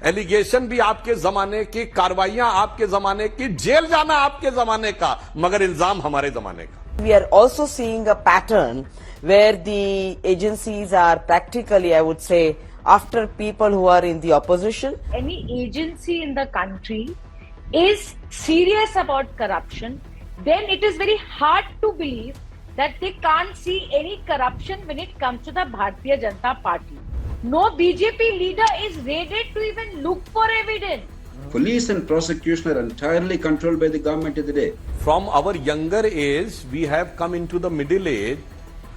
Allegation भी आपके जमाने की, कार्रवाइयां आपके जमाने की, जेल जाना आपके जमाने का, मगर इल्जाम हमारे जमाने का. We are also seeing a pattern where the agencies are practically, I would say, after people who are in the opposition. Any agency in the country is serious about corruption, then it is very hard to believe that they can't see any corruption when it comes to the Bharatiya Janata Party. No BJP leader is raided to even look for evidence. Police and prosecution are entirely controlled by the government of the day. From our younger age, we have come into the middle age.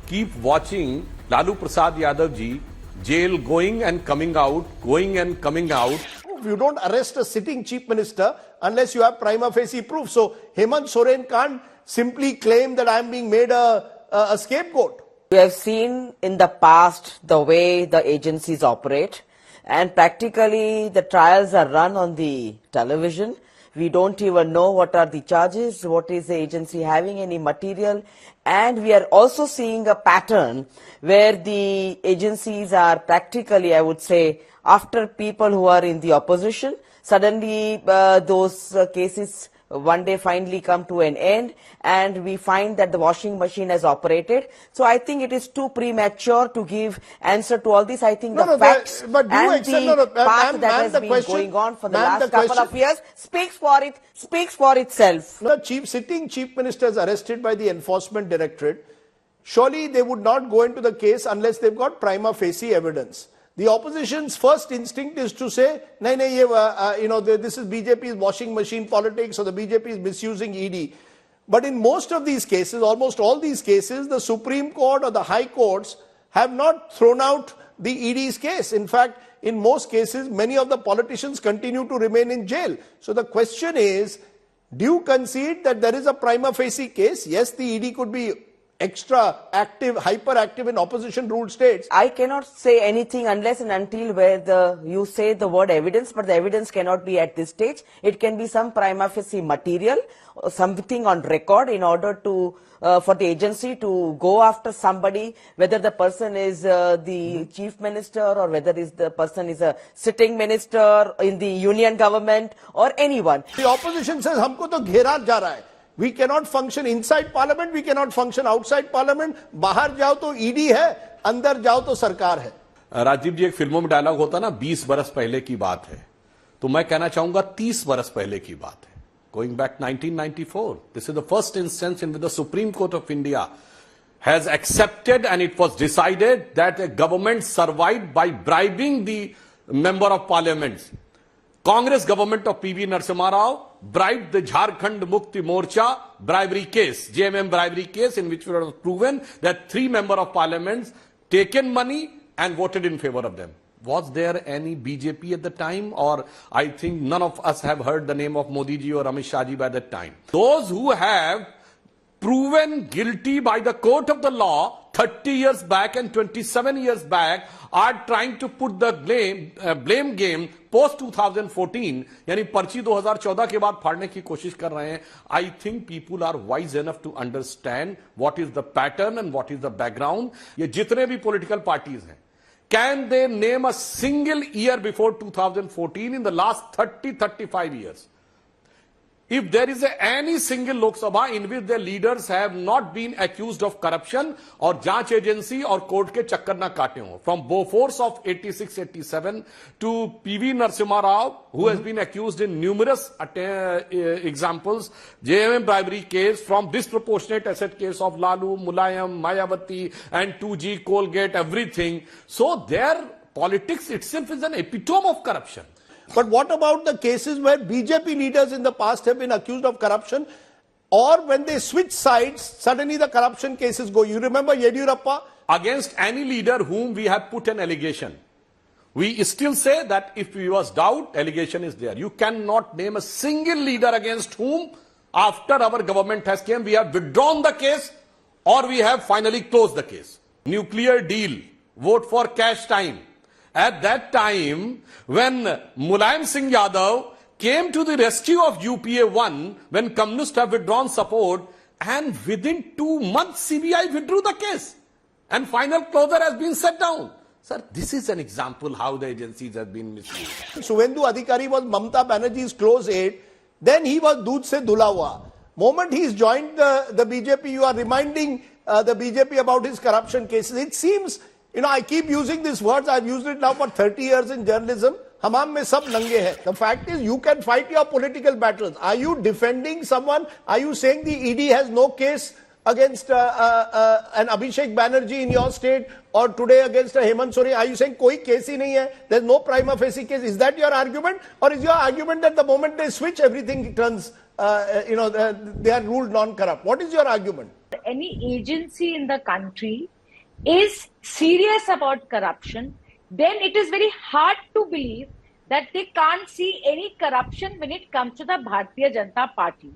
Keep watching Lalu Prasad Yadav ji, jail going and coming out, going and coming out. You don't arrest a sitting chief minister unless you have prima facie proof. So Hemant Soren can't simply claim that I am being made a scapegoat. We have seen in the past the way the agencies operate, and practically the trials are run on the television. We don't even know what are the charges, what is the agency having any material, and we are also seeing a pattern where the agencies are practically, I would say, after people who are in the opposition. Suddenly those cases one day finally come to an end, and we find that the washing machine has operated. So I think it is too premature to give answer to all this. I think the facts and the path that has been going on for the last couple of years speaks for itself. The sitting chief minister is arrested by the enforcement directorate. Surely they would not go into the case unless they've got prima facie evidence. The opposition's first instinct is to say, this is BJP's washing machine politics, or the BJP is misusing ED. But in most of these cases, almost all these cases, the Supreme Court or the High Courts have not thrown out the ED's case. In fact, in most cases, many of the politicians continue to remain in jail. So the question is, do you concede that there is a prima facie case? Yes, the ED could be extra active, hyperactive in opposition ruled states. I cannot say anything unless and until where you say the word evidence, but the evidence cannot be at this stage. It can be some prima facie material, or something on record in order to for the agency to go after somebody, whether the person is the chief minister or whether the person is a sitting minister in the union government or anyone. The opposition says, "Humko to ghera ja raha hai." We cannot function inside parliament, we cannot function outside parliament. बाहर जाओ तो ED है, अंदर जाओ तो सरकार है. राजीव जी, एक फिल्मों में डायलॉग होता ना, 20 बरस पहले की बात है, तो मैं कहना चाहूंगा 30 बरस पहले की बात है. Going back 1994, this is the first instance in which the Supreme Court of India has accepted, and it was decided that a government survived by bribing the member of parliament. Congress government of P.V. Narasimha Rao bribed the Jharkhand Mukti Morcha bribery case, JMM bribery case, in which it was proven that 3 members of parliament taken money and voted in favor of them. Was there any BJP at the time? Or I think none of us have heard the name of Modi ji or Amit Shah ji by that time. Those who have proven guilty by the court of the law 30 years back and 27 years back are trying to put the blame game post 2014, यानी पर्ची 2014 के बाद फाड़ने की कोशिश कर रहे हैं. I think people are wise enough to understand what is the pattern and what is the background. ये जितने भी political parties हैं, can they name a single year before 2014 in the last 30-35 years? If there is any single Lok Sabha in which their leaders have not been accused of corruption और जांच agency और court के चक्कर ना काटे हों, from Bofors of 86-87 to P.V. Narasimha Rao, who has been accused in numerous examples, JMM bribery case, from disproportionate asset case of Lalu, Mulayam, Mayawati, and 2G, Colgate, everything. So their politics itself is an epitome of corruption. But what about the cases where BJP leaders in the past have been accused of corruption, or when they switch sides, suddenly the corruption cases go? You remember Yediyurappa? Against any leader whom we have put an allegation, we still say that if there was doubt, allegation is there. You cannot name a single leader against whom, after our government has came, we have withdrawn the case or we have finally closed the case. Nuclear deal, vote for cash time. At that time, when Mulayam Singh Yadav came to the rescue of UPA 1, when communists have withdrawn support, and within 2 months CBI withdrew the case and final closure has been set down. Sir, this is an example how the agencies have been misused. Suvendu Adhikari was Mamata Banerjee's close aide. Then he was Doodh se dhula hua. Moment he's joined the BJP, you are reminding the BJP about his corruption cases. It seems, I keep using these words. I've used it now for 30 years in journalism. Hamam mein sab nange hai. The fact is, you can fight your political battles. Are you defending someone? Are you saying the ED has no case against an Abhishek Banerjee in your state, or today against a Hemant Soren? Are you saying koi case hi nahi hai? There's no prima facie case. Is that your argument? Or is your argument that the moment they switch, everything turns, they are ruled non-corrupt? What is your argument? Any agency in the country is serious about corruption, then it is very hard to believe that they can't see any corruption when it comes to the Bharatiya Janata Party.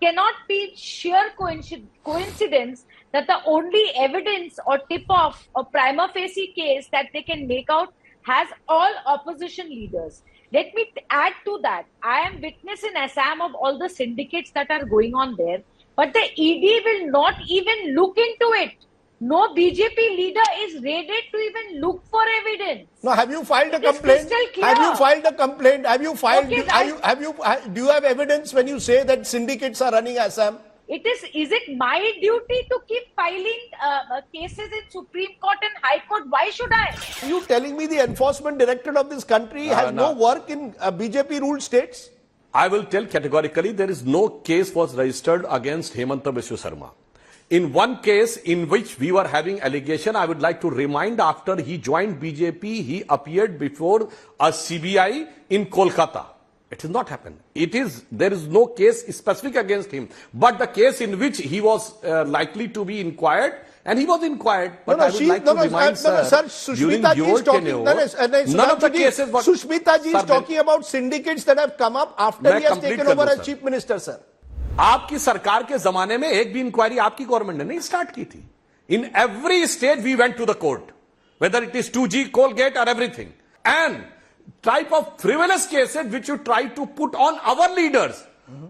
Cannot be sheer coincidence that the only evidence or tip-off or prima facie case that they can make out has all opposition leaders. Let me add to that. I am witness in Assam of all the syndicates that are going on there, but the ED will not even look into it. No BJP leader is raided to even look for evidence. No, have you filed a complaint? Have you filed a complaint? Have you filed? Okay, do you have evidence when you say that syndicates are running Assam? Is it my duty to keep filing cases in Supreme Court and High Court? Why should I? Are you telling me the enforcement directorate of this country has no work in BJP ruled states? I will tell categorically there is no case was registered against Hemanta Biswa Sarma. In one case in which we were having allegation, I would like to remind, after he joined BJP, he appeared before a CBI in Kolkata. It has not happened. There is no case specific against him. But the case in which he was likely to be inquired, and he was inquired. But I would like to remind, sir, Sushmita ji is talking, none of the cases. Sushmita ji is talking about syndicates that have come up after he has taken over as chief minister, sir. आपकी सरकार के जमाने में एक भी inquiry आपकी government ने नहीं स्टार्ट की थी. In every state we went to the court, whether it is 2G, Colgate और everything. And type of frivolous cases which you try to put on our leaders,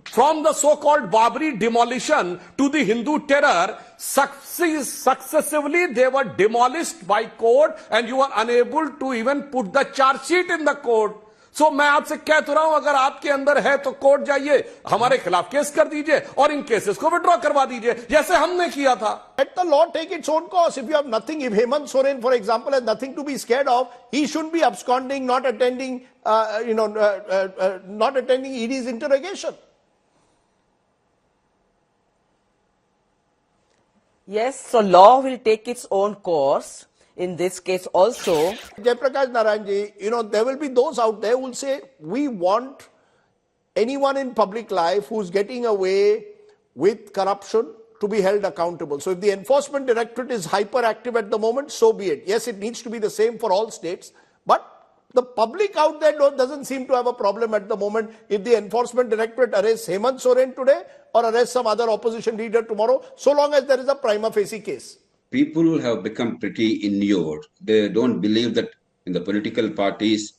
from the so-called Babri demolition to the Hindu terror, successively they were demolished by court, and you are unable to even put the charge sheet in the court. So मैं आपसे कह तो रहा हूं, अगर आपके अंदर है तो कोर्ट जाइए, हमारे खिलाफ केस कर दीजिए और इन केसेस को विड्रॉ करवा दीजिए, जैसे हमने किया था. Let the law take its own course. If you have nothing, if Hemant Soren, for example, has nothing to be scared of, he shouldn't be absconding, not attending, not attending ED's interrogation. Yes, so law will take its own course. In this case also, Jayaprakash Narayan ji, there will be those out there who will say, we want anyone in public life who's getting away with corruption to be held accountable. So if the enforcement directorate is hyperactive at the moment, so be it. Yes, it needs to be the same for all states, but the public out there doesn't seem to have a problem at the moment if the enforcement directorate arrests Hemant Soren today or arrests some other opposition leader tomorrow, so long as there is a prima facie case. People have become pretty inured. They don't believe that in the political parties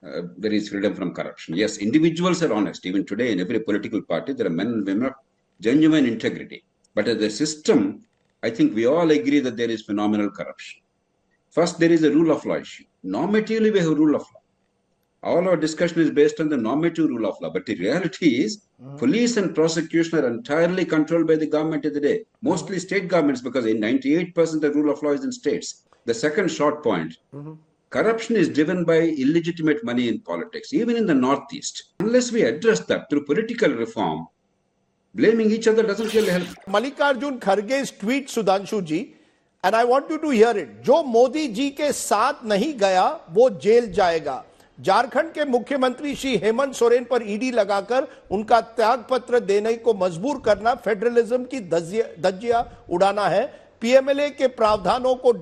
there is freedom from corruption. Yes, individuals are honest. Even today in every political party there are men and women of genuine integrity. But as a system, I think we all agree that there is phenomenal corruption. First, there is a rule of law issue. Normatively, we have rule of law. All our discussion is based on the normative rule of law. But the reality is, police and prosecution are entirely controlled by the government of the day. Mostly state governments, because in 98% the rule of law is in states. The second short point, corruption is driven by illegitimate money in politics, even in the Northeast. Unless we address that through political reform, blaming each other doesn't really help. Mallikarjun Kharge's tweet, Sudhanshu ji, and I want you to hear it. जो मोदी जी के साथ नहीं गया, वो jail जाएगा. झारखंड के मुख्यमंत्री श्री हेमंत सोरेन पर ईडी लगाकर उनका त्याग पत्र देने को मजबूर करना फेडरलिज्म की धज्जियां उड़ाना है. पीएमएलए के प्रावधानों को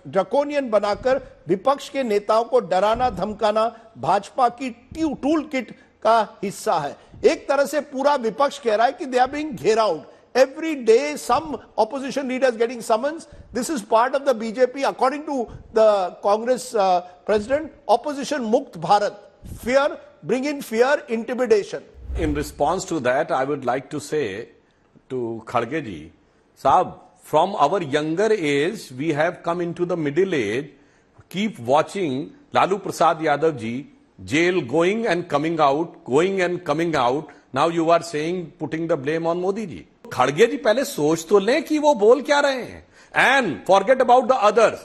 ड्रकोनियन बनाकर विपक्ष के नेताओं को डराना धमकाना भाजपा की टूल किट का हिस्सा है. एक तरह से पूरा विपक्ष कह रहा है कि दे आर बीइंग घेर out. Every day, some opposition leaders getting summons. This is part of the BJP, according to the Congress president, opposition Mukt Bharat. Fear, bring in fear, intimidation. In response to that, I would like to say to Kharge ji, Saab, from our younger age, we have come into the middle age. keep watching Lalu Prasad Yadav ji, jail going and coming out, going and coming out. Now you are saying, putting the blame on Modi ji. खड़गे जी पहले सोच तो लें कि वो बोल क्या रहे हैं. And forget about the others.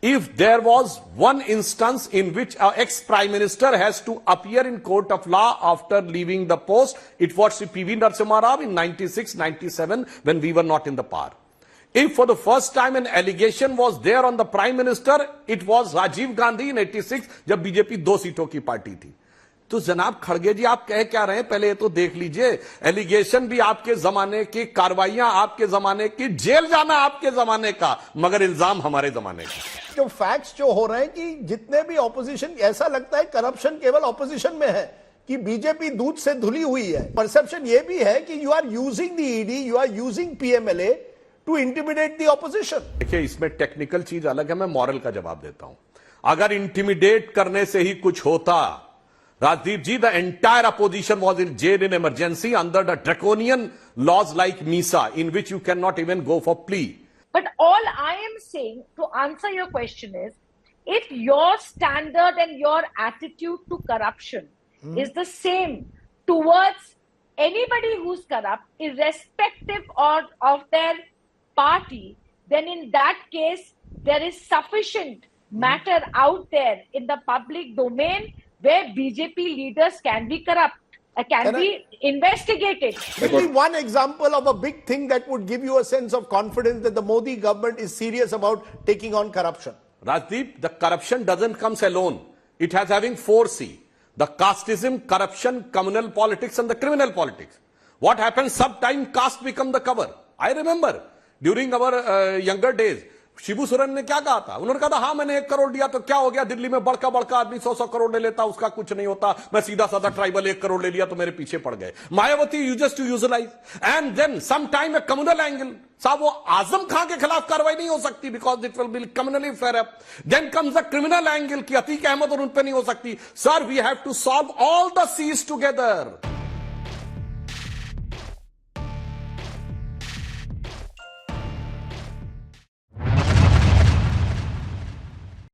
If there was one instance in which an ex-prime minister has to appear in court of law after leaving the post, it was P.V. Narasimha Rao in 96, 97 when we were not in the power. If for the first time an allegation was there on the prime minister, it was Rajiv Gandhi in 86 जब BJP 2 सीटों की party थी. तो जनाब खड़गे जी आप कह क्या रहे हैं पहले ये तो देख लीजिए. एलिगेशन भी आपके जमाने की, कार्रवाइयां आपके जमाने की, जेल जाना आपके जमाने का, मगर इल्जाम हमारे जमाने का. जो फैक्ट्स जो हो रहे हैं कि जितने भी ऑपोजिशन, ऐसा लगता है करप्शन केवल ऑपोजिशन में है कि बीजेपी दूध से धुली हुई है. परसेप्शन ये भी है कि you are using the ED, you are using PMLA to intimidate the opposition. देखिए इसमें टेक्निकल चीज अलग है, मैं मॉरल का जवाब देता हूं. अगर इंटिमिडेट करने से ही कुछ होता, Rajdeep ji, the entire opposition was in jail in emergency under the draconian laws like MISA, in which you cannot even go for plea. But all I am saying to answer your question is, if your standard and your attitude to corruption is the same towards anybody who's corrupt, irrespective of their party, then in that case, there is sufficient matter out there in the public domain where BJP leaders can be corrupt, can be investigated. Give me one example of a big thing that would give you a sense of confidence that the Modi government is serious about taking on corruption. Rajdeep, the corruption doesn't come alone. It has having 4C. The casteism, corruption, communal politics and the criminal politics. What happens? Sometime caste become the cover. I remember during our younger days, Shibu Soren ने क्या कहा था? उन्होंने कहा था हाँ मैंने 1 करोड़ दिया तो क्या हो गया, दिल्ली में बड़का बड़का आदमी 100-100 करोड़ ले लेता, उसका कुछ नहीं होता, मैं सीधा साधा ट्राइबल 1 करोड़ ले लिया तो मेरे पीछे पड़ गए. Mayawati uses to utilise and then some time a communal angle. साहब वो आजम खां के खिलाफ कार्रवाई नहीं हो सकती because it will be communally fair up. Then comes the criminal angle कि अतीक अहमद और उन पर नहीं हो सकती. Sir we have to solve all the cases together.